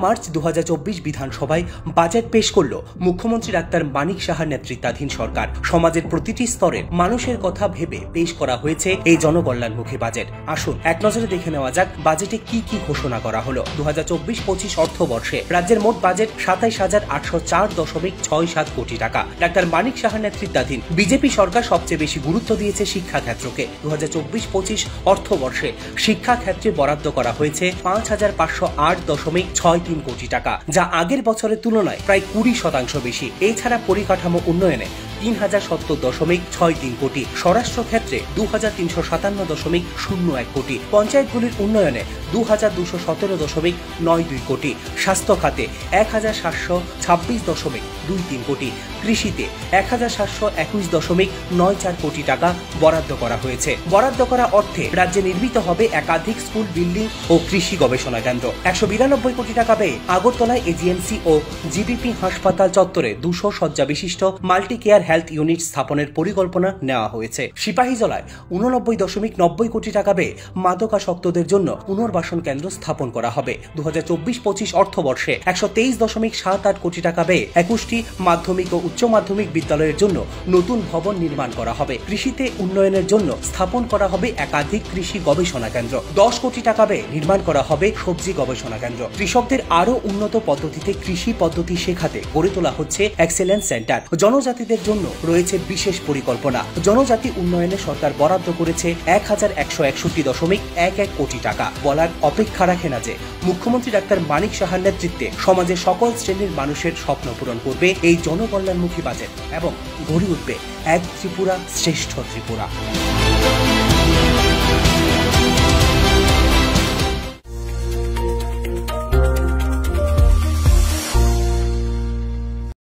March 2024 বিধানসভায় budget পেশ করল মুখ্যমন্ত্রী ডাক্তার মানিক সাহার নেতৃত্বাধীন সরকার। সমাজের প্রতিটি স্তরের মানুষের কথা ভেবে পেশ করা হয়েছে এই জনকল্যাণমুখী বাজেট। আসুন এক নজরে দেখে নেওয়া যাক বাজেটে কি কি ঘোষণা করা হলো। 2024-25 অর্থবর্ষে রাজ্যের মোট বাজেট 27,804.67 কোটি টাকা। ডাক্তার মানিক সাহার নেতৃত্বাধীন বিজেপি সরকার সবচেয়ে বেশি গুরুত্ব দিয়েছে শিক্ষা ক্ষেত্রকে। 2024-25 অর্থবর্ষে শিক্ষা ক্ষেত্রে বরাদ্দ করা হয়েছে 5,508.63 কোটি টাকা, যা আগের বছরের তুলনায় প্রায় 20% বেশি। এছাড়া পরিকাঠামো উন্নয়নে 3,070.63 কোটি, স্বরাষ্ট্র ক্ষেত্রে 2,357.01 কোটি, পঞ্চায়েতগুলির উন্নয়নে 2,217.92 কোটি, স্বাস্থ্য খাতে 1,726.23 কোটি, কৃষিতে 1,721.94 কোটি টাকা বরাদ্দ করা হয়েছে। বরাদ্দ করা অর্থে রাজ্যে নির্মিত হবে একাধিক স্কুল, বিল্ডিং ও কৃষি গবেষণা কেন্দ্র। 192 কোটি টাকা ব্যয়ে আগরতলায় এজিএমসি ও জিবিপি হাসপাতাল চত্বরে 200 শয্যা বিশিষ্ট মাল্টি কেয়ার হেলথ ইউনিট স্থাপনের পরিকল্পনা নেওয়া হয়েছে। সিপাহীজলায় 89.90 কোটি টাকা ব্যয়ে মাদকাসক্তদের জন্য পুনর্বাসন কেন্দ্র স্থাপন করা হবে। 2024-25 অর্থবর্ষে 123.78 কোটি টাকা ব্যয়ে 21টি মাধ্যমিক ও উচ্চ মাধ্যমিক বিদ্যালয়ের জন্য নতুন ভবন নির্মাণ করা হবে। কৃষিতে উন্নয়নের জন্য স্থাপন করা হবে একাধিক কৃষি গবেষণা কেন্দ্র। 10 কোটি টাকা ব্যয়ে নির্মাণ করা হবে সবজি গবেষণা কেন্দ্র। কৃষকদের আরো উন্নত পদ্ধতিতে কৃষি পদ্ধতি শেখাতে গড়ে তোলা হচ্ছে এক্সেলেন্স সেন্টার। জনজাতিদের জন্য রয়েছে বিশেষ পরিকল্পনা। জনজাতি উন্নয়নে সরকার বরাদ্দ করেছে 1,161.11 কোটি টাকা। বলার অপেক্ষা রাখে না যে মুখ্যমন্ত্রী ডাক্তার মানিক সাহার নেতৃত্বে সমাজের সকল শ্রেণীর মানুষের স্বপ্ন পূরণ করবে এই জনকল্যাণমুখী বাজেট এবং গড়ে উঠবে এক ত্রিপুরা শ্রেষ্ঠ ত্রিপুরা।